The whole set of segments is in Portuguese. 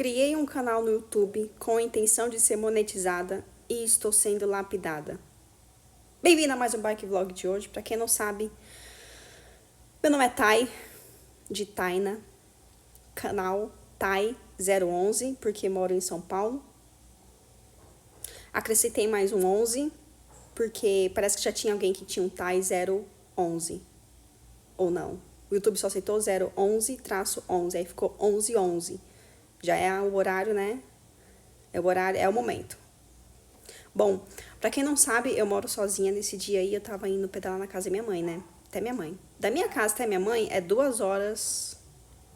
Criei um canal no YouTube com a intenção de ser monetizada e estou sendo lapidada. Bem-vindo a mais um Bike Vlog de hoje. Para quem não sabe, meu nome é Thay, de Taina, canal Thay011, porque moro em São Paulo. Acrescentei mais um 11, porque parece que já tinha alguém que tinha um Thay011, ou não. O YouTube só aceitou 011-11, aí ficou 1111. Já é o horário, né? É o momento. Bom, pra quem não sabe, eu moro sozinha. Nesse dia aí eu tava indo pedalar na casa da minha mãe, né? Até minha mãe. Da minha casa até minha mãe é 2 horas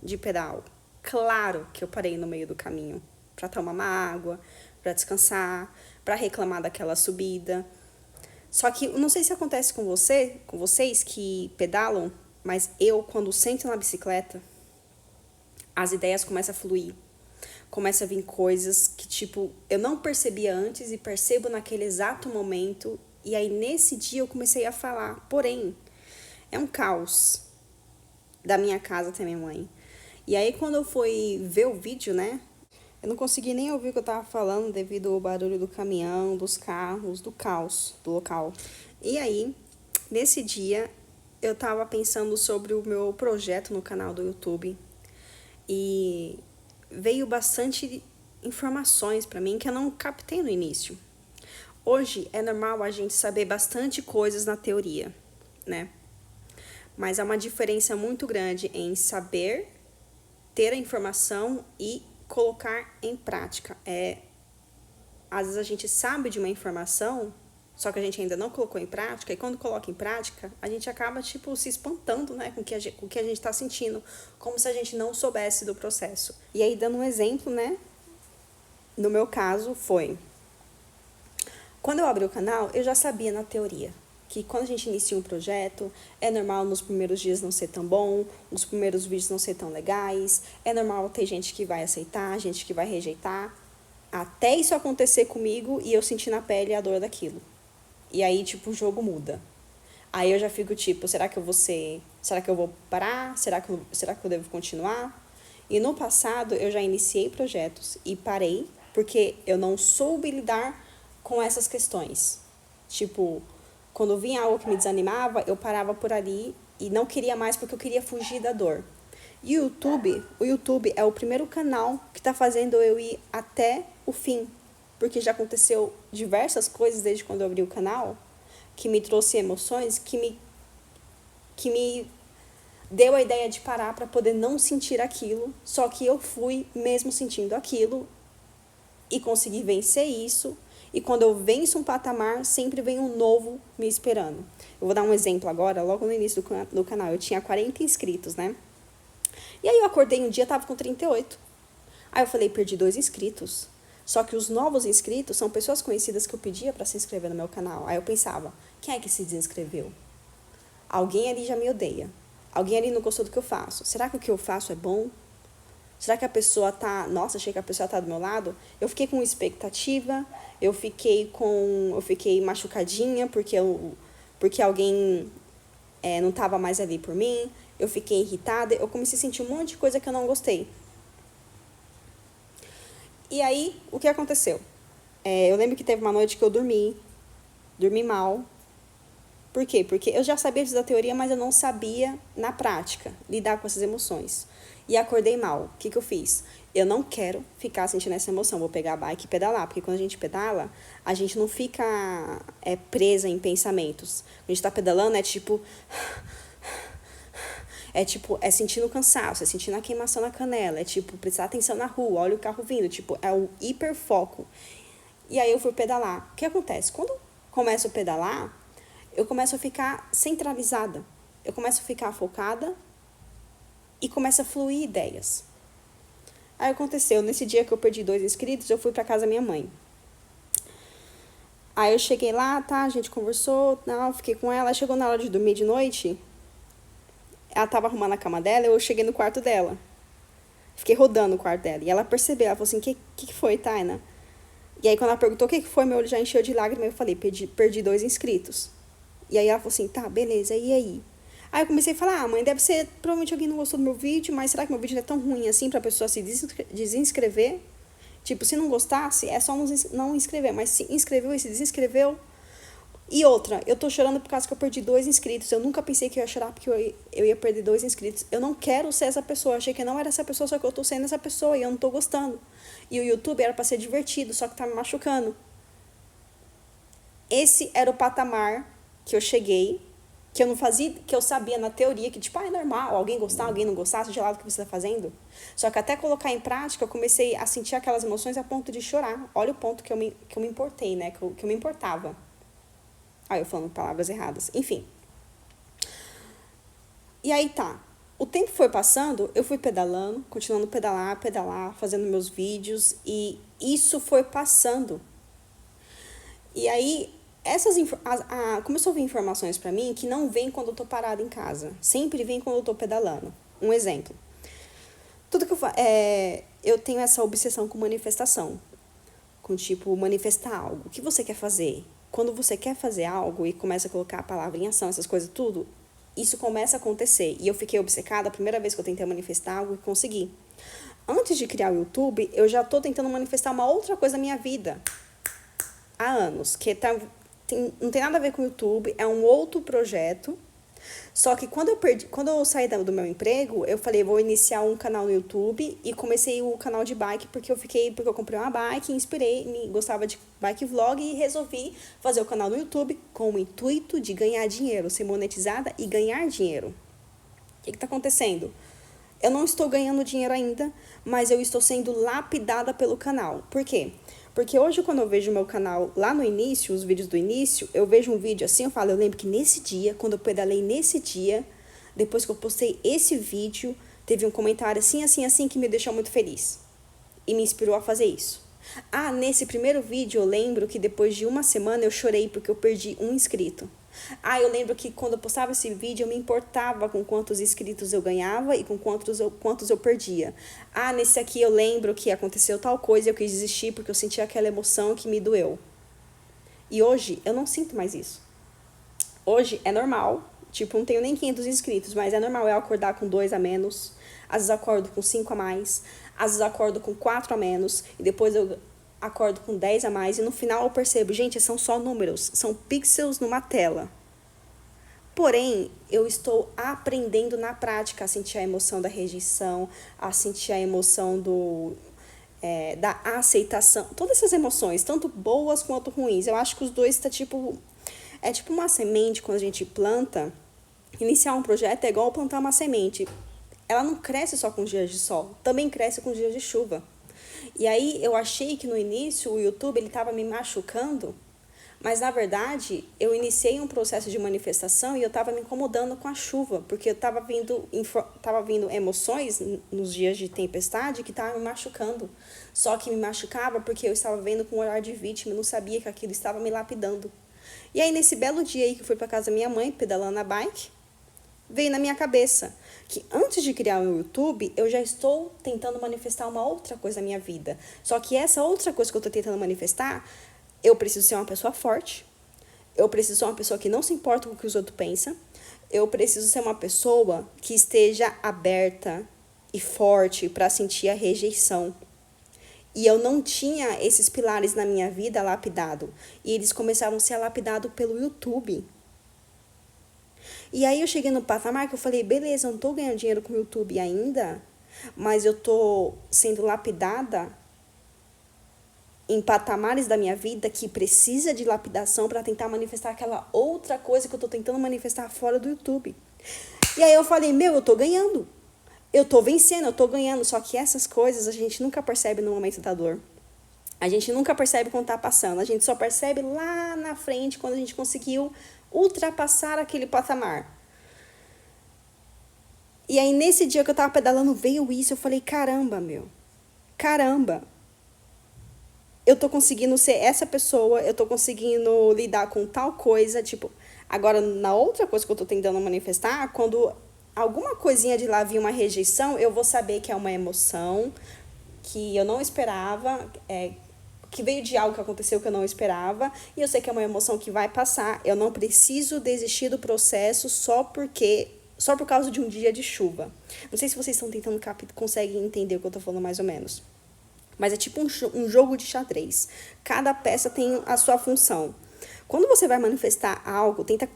de pedal. Claro que eu parei no meio do caminho pra tomar uma água, pra descansar, pra reclamar daquela subida. Só que eu não sei se acontece com vocês que pedalam, mas eu, quando sento na bicicleta, as ideias começam a fluir. Começa a vir coisas que, tipo, eu não percebia antes e percebo naquele exato momento. E aí, nesse dia, eu comecei a falar. Porém, é um caos da minha casa até minha mãe. E aí, quando eu fui ver o vídeo, né? Eu não consegui nem ouvir o que eu tava falando devido ao barulho do caminhão, dos carros, do caos do local. E aí, nesse dia, eu tava pensando sobre o meu projeto no canal do YouTube. E veio bastante informações para mim que eu não captei no início. Hoje é normal a gente saber bastante coisas na teoria, né? Mas há uma diferença muito grande em saber, ter a informação e colocar em prática. Às vezes a gente sabe de uma informação, só que a gente ainda não colocou em prática, e quando coloca em prática, a gente acaba, tipo, se espantando, né, com o que a gente tá sentindo, como se a gente não soubesse do processo. E aí, dando um exemplo, né, no meu caso, foi... Quando eu abri o canal, eu já sabia na teoria que quando a gente inicia um projeto, é normal nos primeiros dias não ser tão bom, os primeiros vídeos não ser tão legais, é normal ter gente que vai aceitar, gente que vai rejeitar, até isso acontecer comigo e eu sentir na pele a dor daquilo. E aí, tipo, o jogo muda. Aí eu já fico, tipo, será que eu vou parar? Será que eu devo continuar? E no passado, eu já iniciei projetos e parei, porque eu não soube lidar com essas questões. Tipo, quando vinha algo que me desanimava, eu parava por ali e não queria mais porque eu queria fugir da dor. E o YouTube é o primeiro canal que tá fazendo eu ir até o fim, porque já aconteceu diversas coisas desde quando eu abri o canal, que me trouxe emoções, que me deu a ideia de parar para poder não sentir aquilo, só que eu fui mesmo sentindo aquilo e consegui vencer isso, e quando eu venço um patamar, sempre vem um novo me esperando. Eu vou dar um exemplo agora, logo no início do canal, eu tinha 40 inscritos, né? E aí eu acordei um dia, tava com 38. Aí eu falei, perdi 2 inscritos. Só que os novos inscritos são pessoas conhecidas que eu pedia para se inscrever no meu canal. Aí eu pensava, quem é que se desinscreveu? Alguém ali já me odeia. Alguém ali não gostou do que eu faço. Será que o que eu faço é bom? Será que a pessoa tá... Nossa, achei que a pessoa tá do meu lado. Eu fiquei com expectativa. Eu fiquei machucadinha porque alguém não tava mais ali por mim. Eu fiquei irritada. Eu comecei a sentir um monte de coisa que eu não gostei. E aí, o que aconteceu? Eu lembro que teve uma noite que eu dormi mal. Por quê? Porque eu já sabia disso da teoria, mas eu não sabia, na prática, lidar com essas emoções. E acordei mal. O que eu fiz? Eu não quero ficar sentindo essa emoção. Vou pegar a bike e pedalar. Porque quando a gente pedala, a gente não fica presa em pensamentos. Quando a gente tá pedalando, é sentindo cansaço, é sentindo a queimação na canela, é tipo, prestar atenção na rua, olha o carro vindo, tipo, é o hiperfoco. E aí eu fui pedalar. O que acontece? Quando eu começo a pedalar, eu começo a ficar centralizada. Eu começo a ficar focada e começa a fluir ideias. Aí aconteceu, nesse dia que eu perdi 2 inscritos, eu fui pra casa da minha mãe. Aí eu cheguei lá, tá, a gente conversou, não, fiquei com ela, chegou na hora de dormir de noite, ela tava arrumando a cama dela, eu cheguei no quarto dela. Fiquei rodando o quarto dela. E ela percebeu, ela falou assim, que foi, Taina? E aí quando ela perguntou o que foi, meu olho já encheu de lágrimas, eu falei, perdi 2 inscritos. E aí ela falou assim, tá, beleza, e aí? Aí eu comecei a falar, mãe, deve ser, provavelmente alguém não gostou do meu vídeo, mas será que meu vídeo não é tão ruim assim pra pessoa se desinscrever? Tipo, se não gostasse, é só não inscrever, mas se inscreveu e se desinscreveu. E outra, eu tô chorando por causa que eu perdi 2 inscritos. Eu nunca pensei que eu ia chorar porque eu ia perder 2 inscritos. Eu não quero ser essa pessoa. Eu achei que eu não era essa pessoa, só que eu tô sendo essa pessoa e eu não tô gostando. E o YouTube era pra ser divertido, só que tá me machucando. Esse era o patamar que eu cheguei, que eu não fazia, que eu sabia na teoria que, tipo, é normal, alguém gostar, alguém não gostar, seja lá do que você tá fazendo. Só que até colocar em prática, eu comecei a sentir aquelas emoções a ponto de chorar. Olha o ponto que eu me importei, né? Que eu me importava. Aí eu falando palavras erradas. Enfim. E aí tá. O tempo foi passando, eu fui pedalando, continuando a pedalar, fazendo meus vídeos, e isso foi passando. E aí, começou a vir informações pra mim que não vem quando eu tô parada em casa. Sempre vem quando eu tô pedalando. Um exemplo. Tudo que eu tenho essa obsessão com manifestação. Com tipo, manifestar algo. O que você quer fazer? Quando você quer fazer algo e começa a colocar a palavra em ação, essas coisas tudo, isso começa a acontecer. E eu fiquei obcecada a primeira vez que eu tentei manifestar algo e consegui. Antes de criar o YouTube, eu já tô tentando manifestar uma outra coisa na minha vida. Há anos. Não tem nada a ver com o YouTube, é um outro projeto. Só que quando eu saí do meu emprego, eu falei, vou iniciar um canal no YouTube e comecei o canal de bike porque eu comprei uma bike, gostava de bike vlog e resolvi fazer o canal no YouTube com o intuito de ganhar dinheiro, ser monetizada e ganhar dinheiro. O que está acontecendo? Eu não estou ganhando dinheiro ainda, mas eu estou sendo lapidada pelo canal. Por quê? Porque hoje, quando eu vejo o meu canal lá no início, os vídeos do início, eu vejo um vídeo assim, eu lembro que nesse dia, quando eu pedalei nesse dia, depois que eu postei esse vídeo, teve um comentário assim, assim, assim, que me deixou muito feliz. E me inspirou a fazer isso. Nesse primeiro vídeo eu lembro que depois de uma semana eu chorei porque eu perdi um inscrito. Eu lembro que quando eu postava esse vídeo eu me importava com quantos inscritos eu ganhava e com quantos eu perdia. Nesse aqui eu lembro que aconteceu tal coisa e eu quis desistir porque eu sentia aquela emoção que me doeu. E hoje eu não sinto mais isso. Hoje é normal, tipo, não tenho nem 500 inscritos, mas é normal eu acordar com 2 a menos, às vezes acordo com 5 a mais, às vezes acordo com 4 a menos, e depois eu acordo com 10 a mais, e no final eu percebo, gente, são só números, são pixels numa tela. Porém, eu estou aprendendo na prática a sentir a emoção da rejeição, a sentir a emoção da aceitação, todas essas emoções, tanto boas quanto ruins. Eu acho que os dois tá tipo... É tipo uma semente, quando a gente planta, iniciar um projeto é igual plantar uma semente. Ela não cresce só com dias de sol, também cresce com dias de chuva. E aí eu achei que no início o YouTube ele estava me machucando, mas na verdade eu iniciei um processo de manifestação e eu estava me incomodando com a chuva, porque eu estava vindo emoções nos dias de tempestade que estavam me machucando. Só que me machucava porque eu estava vendo com um olhar de vítima, eu não sabia que aquilo estava me lapidando. E aí nesse belo dia aí que eu fui para casa da minha mãe, pedalando a bike, veio na minha cabeça que antes de criar o YouTube, eu já estou tentando manifestar uma outra coisa na minha vida. Só que essa outra coisa que eu estou tentando manifestar, eu preciso ser uma pessoa forte, eu preciso ser uma pessoa que não se importa com o que os outros pensam, eu preciso ser uma pessoa que esteja aberta e forte para sentir a rejeição. E eu não tinha esses pilares na minha vida lapidado. E eles começaram a ser lapidados pelo YouTube. E aí eu cheguei no patamar que eu falei, beleza, eu não tô ganhando dinheiro com o YouTube ainda, mas eu tô sendo lapidada em patamares da minha vida que precisa de lapidação para tentar manifestar aquela outra coisa que eu tô tentando manifestar fora do YouTube. E aí eu falei, eu tô ganhando. Eu tô vencendo, eu tô ganhando. Só que essas coisas a gente nunca percebe no momento da dor. A gente nunca percebe quando tá passando. A gente só percebe lá na frente quando a gente conseguiu ultrapassar aquele patamar. E aí nesse dia que eu tava pedalando veio isso, eu falei, caramba, eu tô conseguindo ser essa pessoa, eu tô conseguindo lidar com tal coisa, tipo, agora na outra coisa que eu tô tentando manifestar, quando alguma coisinha de lá vir uma rejeição, eu vou saber que é uma emoção que eu não esperava, que veio de algo que aconteceu que eu não esperava, e eu sei que é uma emoção que vai passar. Eu não preciso desistir do processo só porque só por causa de um dia de chuva. Não sei se vocês estão tentando conseguem entender o que eu tô falando mais ou menos. Mas é tipo um jogo de xadrez. Cada peça tem a sua função. Quando você vai manifestar algo, tenta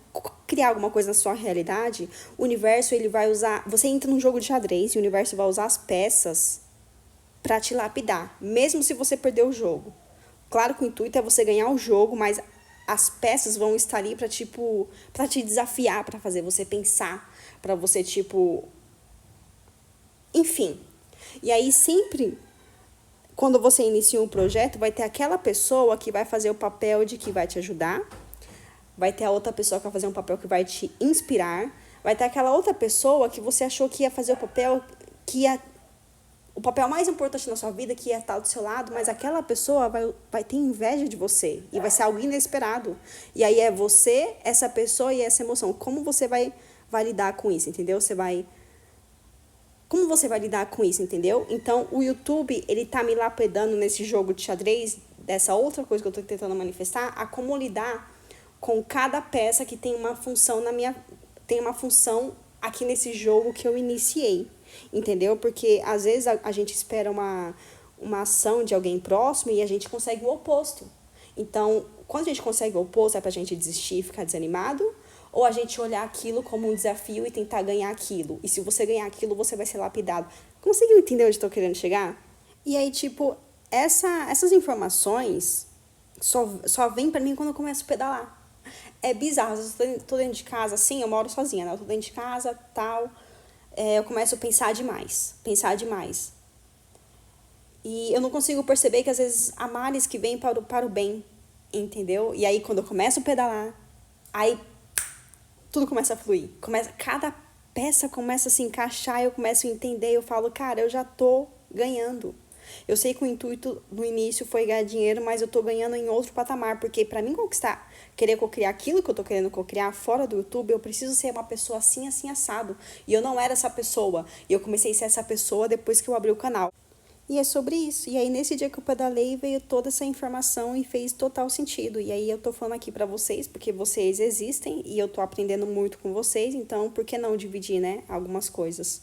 criar alguma coisa na sua realidade, o universo ele vai usar. Você entra num jogo de xadrez e o universo vai usar as peças para te lapidar, mesmo se você perder o jogo. Claro que o intuito é você ganhar o jogo, mas as peças vão estar ali para tipo, para te desafiar, para fazer você pensar, para você tipo, enfim. E aí sempre quando você inicia um projeto, vai ter aquela pessoa que vai fazer o papel de que vai te ajudar, vai ter a outra pessoa que vai fazer um papel que vai te inspirar, vai ter aquela outra pessoa que você achou que ia fazer o papel que ia o papel mais importante na sua vida, que ia estar do seu lado, mas aquela pessoa vai ter inveja de você e vai ser algo inesperado. E aí é você, essa pessoa e essa emoção. Como você vai lidar com isso, entendeu? Como você vai lidar com isso, entendeu? Então, o YouTube, ele tá me lapidando nesse jogo de xadrez, dessa outra coisa que eu tô tentando manifestar, a como lidar com cada peça que tem uma função tem uma função aqui nesse jogo que eu iniciei, entendeu? Porque, às vezes, a gente espera uma ação de alguém próximo e a gente consegue o oposto. Então, quando a gente consegue o oposto, é pra gente desistir e ficar desanimado, ou a gente olhar aquilo como um desafio e tentar ganhar aquilo. E se você ganhar aquilo, você vai ser lapidado. Conseguiu entender onde estou querendo chegar? E aí, tipo, essas informações só vêm pra mim quando eu começo a pedalar. É bizarro. Eu tô dentro de casa, assim, eu moro sozinha, né? Eu tô dentro de casa, tal. Eu começo a pensar demais. E eu não consigo perceber que, às vezes, há males que vêm para o bem, entendeu? E aí, quando eu começo a pedalar, aí tudo começa a fluir. Cada peça começa a se encaixar, eu começo a entender, eu falo, cara, eu já tô ganhando. Eu sei que o intuito no início foi ganhar dinheiro, mas eu tô ganhando em outro patamar, porque para mim conquistar, querer cocriar aquilo que eu tô querendo cocriar fora do YouTube, eu preciso ser uma pessoa assim, assim, assado. E eu não era essa pessoa. E eu comecei a ser essa pessoa depois que eu abri o canal. E é sobre isso. E aí, nesse dia que eu pedalei, veio toda essa informação e fez total sentido. E aí, eu tô falando aqui pra vocês, porque vocês existem e eu tô aprendendo muito com vocês. Então, por que não dividir, né, algumas coisas?